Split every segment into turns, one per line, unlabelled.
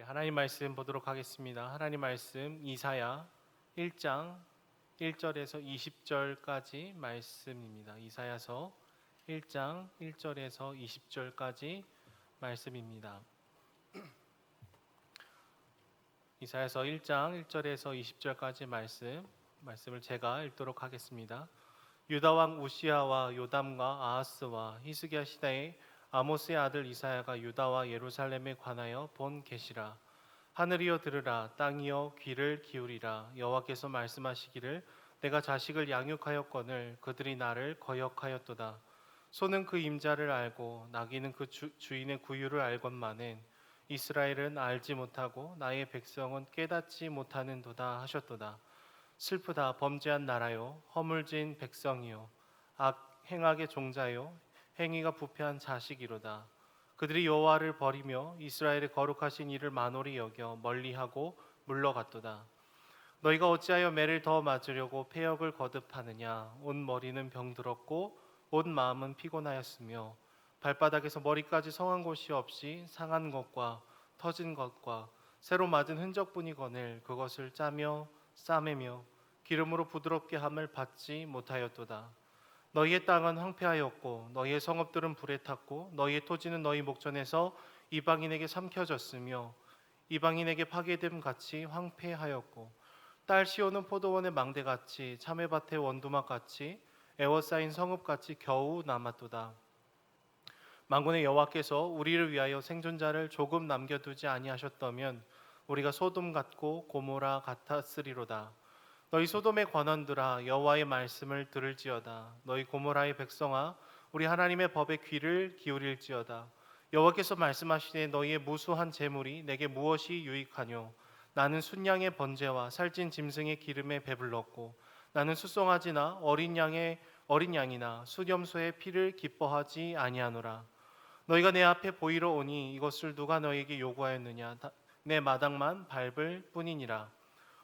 하나님 말씀 보도록 하겠습니다. 하나님 말씀 이사야 1장 1절에서 20절까지 말씀입니다. 이사야서 1장 1절에서 20절까지 말씀입니다. 이사야서 1장 1절에서 20절까지 말씀을 제가 읽도록 하겠습니다. 유다 왕 우시야와 요담과 아하스와 히스기야 시대에 아모스의 아들 이사야가 유다와 예루살렘에 관하여 본 계시라. 하늘이여 들으라, 땅이여 귀를 기울이라. 여호와께서 말씀하시기를 내가 자식을 양육하였거늘 그들이 나를 거역하였도다. 소는 그 임자를 알고 나귀는 그 주인의 구유를 알건만은 이스라엘은 알지 못하고 나의 백성은 깨닫지 못하는도다 하셨도다. 슬프다, 범죄한 나라요, 허물진 백성이요, 행악의 종자요, 행위가 부패한 자식이로다. 그들이 여호와를 버리며 이스라엘의 거룩하신 이를 만홀히 여겨 멀리하고 물러갔도다. 너희가 어찌하여 매를 더 맞으려고 패역을 거듭하느냐. 온 머리는 병들었고 온 마음은 피곤하였으며 발바닥에서 머리까지 성한 곳이 없이 상한 것과 터진 것과 새로 맞은 흔적뿐이거늘 그것을 짜며 싸매며 기름으로 부드럽게 함을 받지 못하였도다. 너희의 땅은 황폐하였고 너희의 성읍들은 불에 탔고 너희의 토지는 너희 목전에서 이방인에게 삼켜졌으며 이방인에게 파괴됨 같이 황폐하였고 딸 시온은 포도원의 망대같이 참외밭의 원두막같이 애워싸인 성읍같이 겨우 남았도다. 만군의 여호와께서 우리를 위하여 생존자를 조금 남겨두지 아니하셨다면 우리가 소돔 같고 고모라 같았으리로다. 너희 소돔의 관원들아, 여호와의 말씀을 들을지어다. 너희 고모라의 백성아, 우리 하나님의 법에 귀를 기울일지어다. 여호와께서 말씀하시되 너희의 무수한 재물이 내게 무엇이 유익하뇨? 나는 순양의 번제와 살찐 짐승의 기름에 배불렀고 나는 수송아지나 어린 양이나 수렴소의 피를 기뻐하지 아니하노라. 너희가 내 앞에 보이러 오니 이것을 누가 너희에게 요구하였느냐? 내 마당만 밟을 뿐이니라.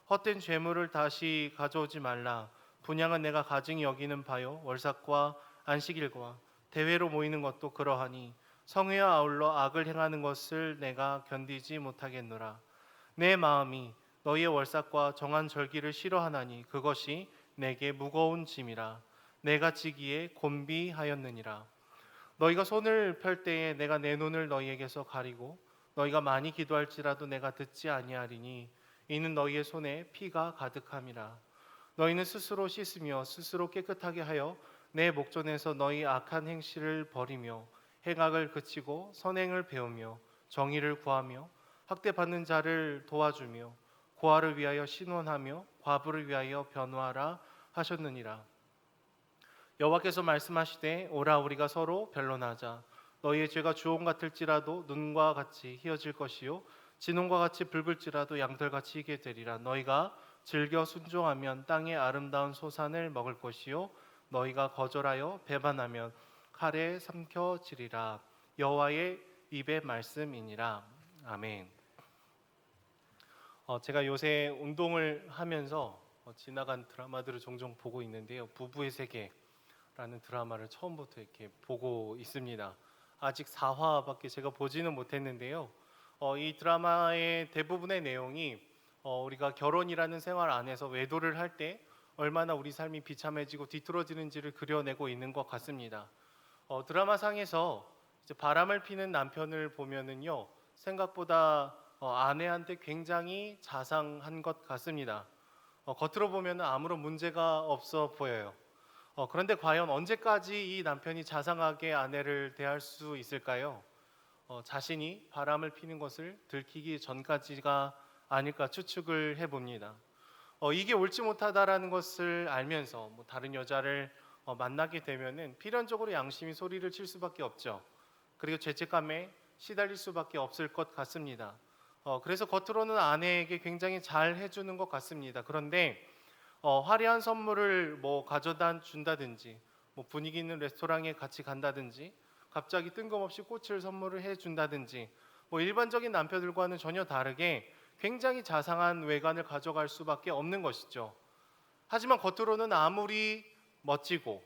헛된 죄물을 다시 가져오지 말라. 분향은 내가 가증히 여기는 바요, 월삭과 안식일과 대회로 모이는 것도 그러하니 성회와 아울러 악을 행하는 것을 내가 견디지 못하겠노라. 내 마음이 너희의 월삭과 정한 절기를 싫어하나니 그것이 내게 무거운 짐이라. 내가 지기에 곤비하였느니라. 너희가 손을 펼 때에 내가 내 눈을 너희에게서 가리고 너희가 많이 기도할지라도 내가 듣지 아니하리니 이는 너희의 손에 피가 가득함이라. 너희는 스스로 씻으며 스스로 깨끗하게 하여 내 목전에서 너희 악한 행실을 버리며 행악을 그치고 선행을 배우며 정의를 구하며 학대받는 자를 도와주며 고아를 위하여 신원하며 과부를 위하여 변호하라 하셨느니라. 여호와께서 말씀하시되 오라, 우리가 서로 변론하자. 너희의 죄가 주홍 같을지라도 눈과 같이 희어질 것이요 진홍과 같이 붉을지라도 양털같이 희게 되리라. 너희가 즐겨 순종하면 땅의 아름다운 소산을 먹을 것이요 너희가 거절하여 배반하면 칼에 삼켜지리라. 여호와의 입의 말씀이니라. 아멘. 제가 요새 운동을 하면서 지나간 드라마들을 종종 보고 있는데요. 부부의 세계라는 드라마를 처음부터 이렇게 보고 있습니다. 아직 4화밖에 제가 보지는 못했는데요. 이 드라마의 대부분의 내용이 우리가 결혼이라는 생활 안에서 외도를 할 때 얼마나 우리 삶이 비참해지고 뒤틀어지는지를 그려내고 있는 것 같습니다. 드라마상에서 이제 바람을 피는 남편을 보면은요, 생각보다 아내한테 굉장히 자상한 것 같습니다. 겉으로 보면 아무런 문제가 없어 보여요. 그런데 과연 언제까지 이 남편이 자상하게 아내를 대할 수 있을까요? 자신이 바람을 피는 것을 들키기 전까지가 아닐까 추측을 해봅니다. 이게 옳지 못하다라는 것을 알면서 다른 여자를 만나게 되면은 필연적으로 양심이 소리를 칠 수밖에 없죠. 그리고 죄책감에 시달릴 수밖에 없을 것 같습니다. 그래서 겉으로는 아내에게 굉장히 잘 해주는 것 같습니다. 그런데 화려한 선물을 가져다 준다든지 분위기 있는 레스토랑에 같이 간다든지 갑자기 뜬금없이 꽃을 선물을 해준다든지 일반적인 남편들과는 전혀 다르게 굉장히 자상한 외관을 가져갈 수밖에 없는 것이죠. 하지만 겉으로는 아무리 멋지고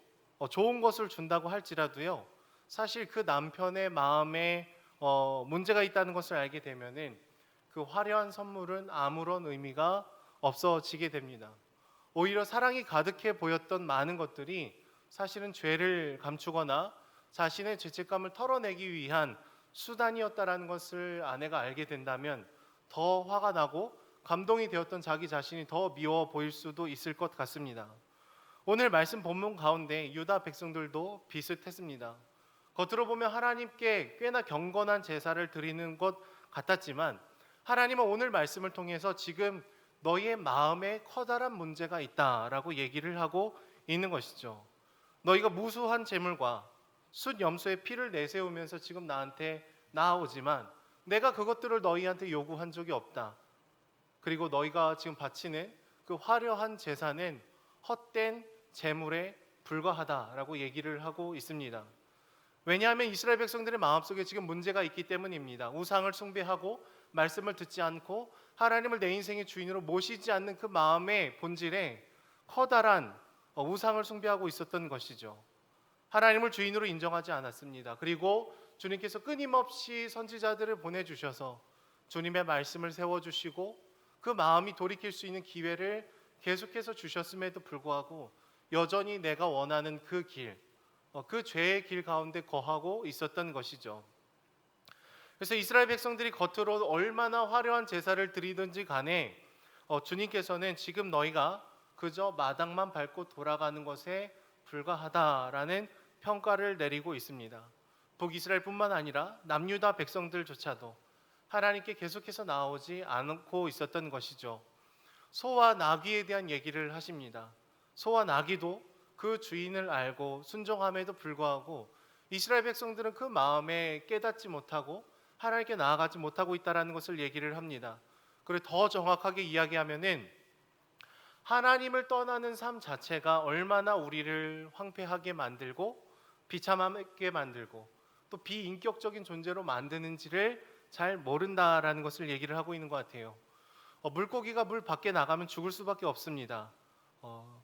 좋은 것을 준다고 할지라도요, 사실 그 남편의 마음에 문제가 있다는 것을 알게 되면은 그 화려한 선물은 아무런 의미가 없어지게 됩니다. 오히려 사랑이 가득해 보였던 많은 것들이 사실은 죄를 감추거나 자신의 죄책감을 털어내기 위한 수단이었다라는 것을 아내가 알게 된다면 더 화가 나고 감동이 되었던 자기 자신이 더 미워 보일 수도 있을 것 같습니다. 오늘 말씀 본문 가운데 유다 백성들도 비슷했습니다. 겉으로 보면 하나님께 꽤나 경건한 제사를 드리는 것 같았지만 하나님은 오늘 말씀을 통해서 지금 너희의 마음에 커다란 문제가 있다라고 얘기를 하고 있는 것이죠. 너희가 무수한 재물과 숫 염소의 피를 내세우면서 지금 나한테 나아오지만 내가 그것들을 너희한테 요구한 적이 없다. 그리고 너희가 지금 바치는 그 화려한 제사는 헛된 재물에 불과하다라고 얘기를 하고 있습니다. 왜냐하면 이스라엘 백성들의 마음속에 지금 문제가 있기 때문입니다. 우상을 숭배하고 말씀을 듣지 않고 하나님을 내 인생의 주인으로 모시지 않는 그 마음의 본질에 커다란 우상을 숭배하고 있었던 것이죠. 하나님을 주인으로 인정하지 않았습니다. 그리고 주님께서 끊임없이 선지자들을 보내주셔서 주님의 말씀을 세워주시고 그 마음이 돌이킬 수 있는 기회를 계속해서 주셨음에도 불구하고 여전히 내가 원하는 그 길, 그 죄의 길 가운데 거하고 있었던 것이죠. 그래서 이스라엘 백성들이 겉으로 얼마나 화려한 제사를 드리든지 간에 주님께서는 지금 너희가 그저 마당만 밟고 돌아가는 것에 불과하다라는 평가를 내리고 있습니다. 북이스라엘뿐만 아니라 남유다 백성들조차도 하나님께 계속해서 나오지 않고 있었던 것이죠. 소와 나귀에 대한 얘기를 하십니다. 소와 나귀도 그 주인을 알고 순종함에도 불구하고 이스라엘 백성들은 그 마음에 깨닫지 못하고 하나님께 나아가지 못하고 있다는 것을 얘기를 합니다. 그리고 더 정확하게 이야기하면은 하나님을 떠나는 삶 자체가 얼마나 우리를 황폐하게 만들고 비참하게 만들고 또 비인격적인 존재로 만드는지를 잘 모른다라는 것을 얘기를 하고 있는 것 같아요. 물고기가 물 밖에 나가면 죽을 수밖에 없습니다.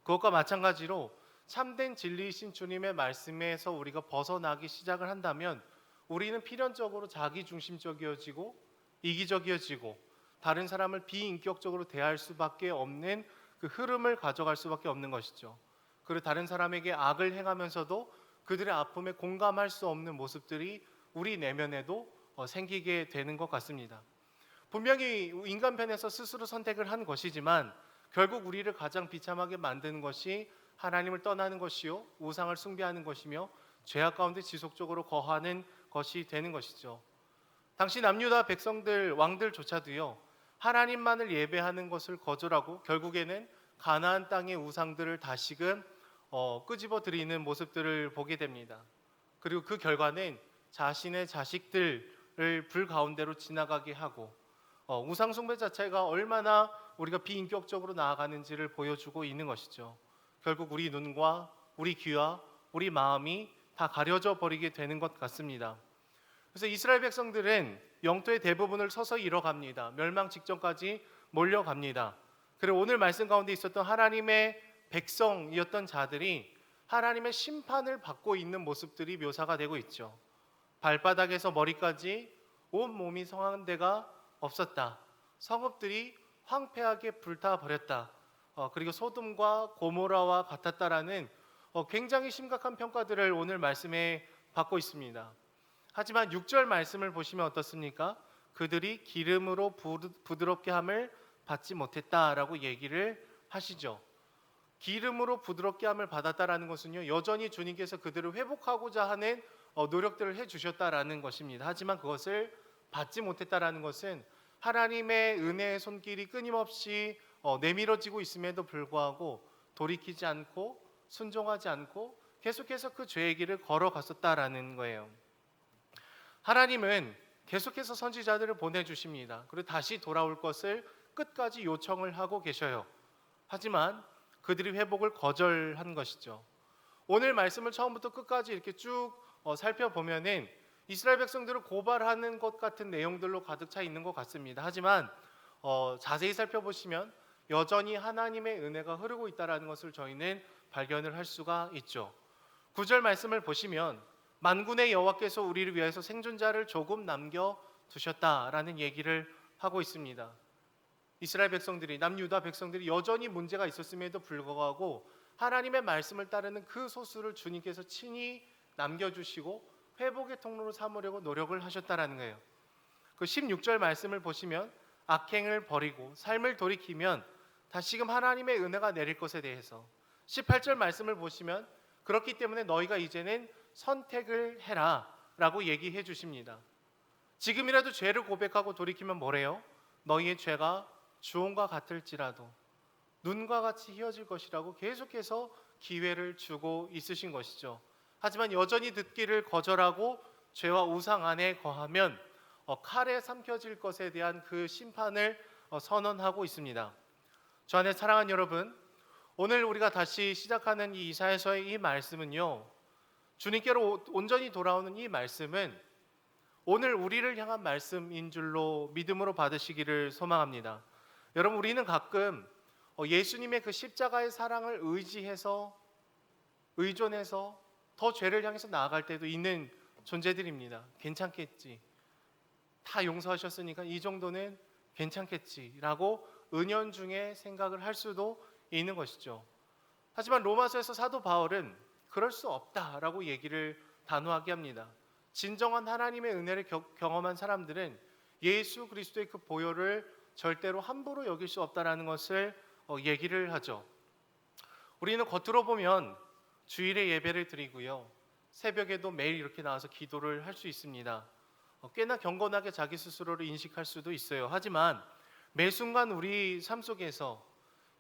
그것과 마찬가지로 참된 진리이신 주님의 말씀에서 우리가 벗어나기 시작을 한다면 우리는 필연적으로 자기중심적이어지고 이기적이어지고 다른 사람을 비인격적으로 대할 수밖에 없는 그 흐름을 가져갈 수밖에 없는 것이죠. 그리고 다른 사람에게 악을 행하면서도 그들의 아픔에 공감할 수 없는 모습들이 우리 내면에도 생기게 되는 것 같습니다. 분명히 인간편에서 스스로 선택을 한 것이지만 결국 우리를 가장 비참하게 만드는 것이 하나님을 떠나는 것이요 우상을 숭배하는 것이며 죄악 가운데 지속적으로 거하는 것이 되는 것이죠. 당시 남유다 백성들 왕들조차도요 하나님만을 예배하는 것을 거절하고 결국에는 가나안 땅의 우상들을 다시금 끄집어 들이는 모습들을 보게 됩니다. 그리고 그 결과는 자신의 자식들을 불 가운데로 지나가게 하고 우상 숭배 자체가 얼마나 우리가 비인격적으로 나아가는지를 보여주고 있는 것이죠. 결국 우리 눈과 우리 귀와 우리 마음이 다 가려져 버리게 되는 것 같습니다. 그래서 이스라엘 백성들은 영토의 대부분을 서서히 잃어갑니다. 멸망 직전까지 몰려갑니다. 그리고 오늘 말씀 가운데 있었던 하나님의 백성이었던 자들이 하나님의 심판을 받고 있는 모습들이 묘사가 되고 있죠. 발바닥에서 머리까지 온 몸이 성한 데가 없었다. 성읍들이 황폐하게 불타버렸다. 그리고 소돔과 고모라와 같았다라는 굉장히 심각한 평가들을 오늘 말씀에 받고 있습니다. 하지만 6절 말씀을 보시면 어떻습니까? 그들이 기름으로 부드럽게 함을 받지 못했다라고 얘기를 하시죠. 기름으로 부드럽게 함을 받았다라는 것은요 여전히 주님께서 그들을 회복하고자 하는 노력들을 해주셨다라는 것입니다. 하지만 그것을 받지 못했다라는 것은 하나님의 은혜의 손길이 끊임없이 내밀어지고 있음에도 불구하고 돌이키지 않고 순종하지 않고 계속해서 그 죄의 길을 걸어갔었다라는 거예요. 하나님은 계속해서 선지자들을 보내주십니다. 그리고 다시 돌아올 것을 끝까지 요청을 하고 계셔요. 하지만 그들이 회복을 거절한 것이죠. 오늘 말씀을 처음부터 끝까지 이렇게 쭉 살펴보면은 이스라엘 백성들을 고발하는 것 같은 내용들로 가득 차 있는 것 같습니다. 하지만 자세히 살펴보시면 여전히 하나님의 은혜가 흐르고 있다는 것을 저희는 발견을 할 수가 있죠. 9절 말씀을 보시면 만군의 여호와께서 우리를 위해서 생존자를 조금 남겨 두셨다라는 얘기를 하고 있습니다. 이스라엘 백성들이, 남유다 백성들이 여전히 문제가 있었음에도 불구하고 하나님의 말씀을 따르는 그 소수를 주님께서 친히 남겨주시고 회복의 통로로 삼으려고 노력을 하셨다라는 거예요. 그 16절 말씀을 보시면 악행을 버리고 삶을 돌이키면 다시금 하나님의 은혜가 내릴 것에 대해서, 18절 말씀을 보시면 그렇기 때문에 너희가 이제는 선택을 해라 라고 얘기해 주십니다. 지금이라도 죄를 고백하고 돌이키면 뭐래요? 너희의 죄가 주홍과 같을지라도 눈과 같이 희어질 것이라고 계속해서 기회를 주고 있으신 것이죠. 하지만 여전히 듣기를 거절하고 죄와 우상 안에 거하면 칼에 삼켜질 것에 대한 그 심판을 선언하고 있습니다. 저 안에 사랑하는 여러분, 오늘 우리가 다시 시작하는 이 이사야서의 이 말씀은요, 주님께로 온전히 돌아오는 이 말씀은 오늘 우리를 향한 말씀인 줄로 믿음으로 받으시기를 소망합니다. 여러분, 우리는 가끔 예수님의 그 십자가의 사랑을 의존해서 더 죄를 향해서 나아갈 때도 있는 존재들입니다. 괜찮겠지, 다 용서하셨으니까 이 정도는 괜찮겠지라고 은연중에 생각을 할 수도 있는 것이죠. 하지만 로마서에서 사도 바울은 그럴 수 없다라고 얘기를 단호하게 합니다. 진정한 하나님의 은혜를 경험한 사람들은 예수 그리스도의 그 보혈을 절대로 함부로 여길 수 없다라는 것을 얘기를 하죠. 우리는 겉으로 보면 주일에 예배를 드리고요, 새벽에도 매일 이렇게 나와서 기도를 할 수 있습니다. 꽤나 경건하게 자기 스스로를 인식할 수도 있어요. 하지만 매 순간 우리 삶 속에서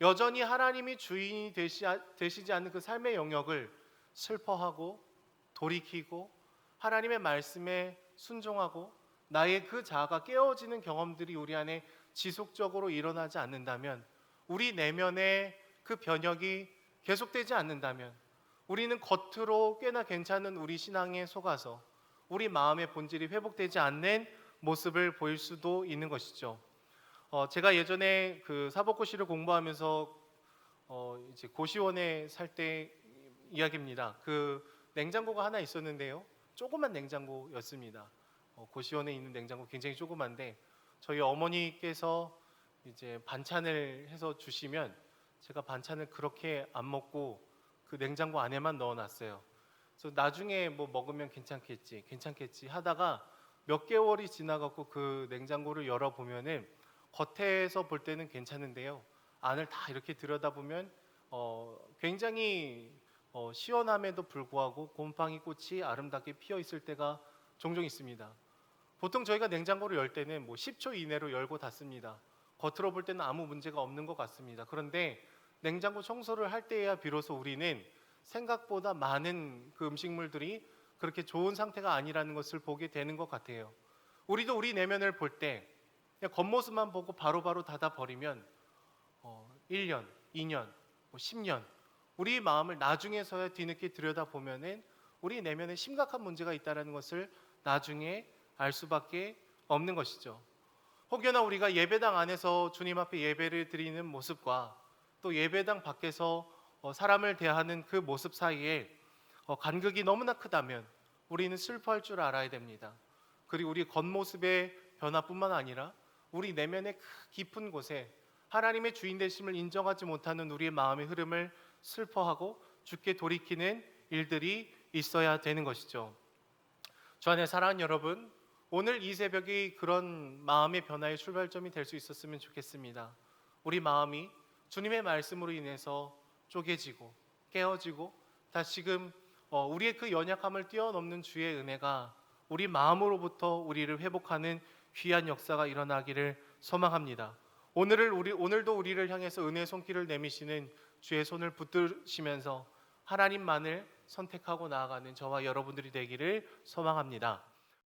여전히 하나님이 주인이 되시지 않는 그 삶의 영역을 슬퍼하고 돌이키고 하나님의 말씀에 순종하고 나의 그 자아가 깨어지는 경험들이 우리 안에 지속적으로 일어나지 않는다면, 우리 내면의 그 변혁이 계속되지 않는다면 우리는 겉으로 꽤나 괜찮은 우리 신앙에 속아서 우리 마음의 본질이 회복되지 않는 모습을 보일 수도 있는 것이죠. 제가 예전에 그 사법고시를 공부하면서 이제 고시원에 살 때 이야기입니다. 그 냉장고가 하나 있었는데요, 조그만 냉장고였습니다. 고시원에 있는 냉장고 굉장히 조그만데 저희 어머니께서 이제 반찬을 해서 주시면 제가 반찬을 그렇게 안 먹고 그 냉장고 안에만 넣어놨어요. 그래서 나중에 뭐 먹으면 괜찮겠지 하다가 몇 개월이 지나갖고 그 냉장고를 열어보면은 겉에서 볼 때는 괜찮은데요, 안을 다 이렇게 들여다보면 굉장히 시원함에도 불구하고 곰팡이 꽃이 아름답게 피어 있을 때가 종종 있습니다. 보통 저희가 냉장고를 열 때는 뭐 10초 이내로 열고 닫습니다. 겉으로 볼 때는 아무 문제가 없는 것 같습니다. 그런데 냉장고 청소를 할 때야 비로소 우리는 생각보다 많은 그 음식물들이 그렇게 좋은 상태가 아니라는 것을 보게 되는 것 같아요. 우리도 우리 내면을 볼 때 그냥 겉모습만 보고 바로바로 닫아버리면 1년, 2년, 10년 우리 마음을 나중에서야 뒤늦게 들여다보면은 우리 내면에 심각한 문제가 있다는 것을 나중에 알 수밖에 없는 것이죠. 혹여나 우리가 예배당 안에서 주님 앞에 예배를 드리는 모습과 또 예배당 밖에서 사람을 대하는 그 모습 사이에 간극이 너무나 크다면 우리는 슬퍼할 줄 알아야 됩니다. 그리고 우리 겉모습의 변화뿐만 아니라 우리 내면의 깊은 곳에 하나님의 주인 되심을 인정하지 못하는 우리의 마음의 흐름을 슬퍼하고 주께 돌이키는 일들이 있어야 되는 것이죠. 저 안에 사랑하는 여러분, 오늘 이 새벽이 그런 마음의 변화의 출발점이 될 수 있었으면 좋겠습니다. 우리 마음이 주님의 말씀으로 인해서 쪼개지고 깨어지고 다시금 우리의 그 연약함을 뛰어넘는 주의 은혜가 우리 마음으로부터 우리를 회복하는 귀한 역사가 일어나기를 소망합니다. 오늘도 우리를 향해서 은혜의 손길을 내미시는 주의 손을 붙드시면서 하나님만을 선택하고 나아가는 저와 여러분들이 되기를 소망합니다.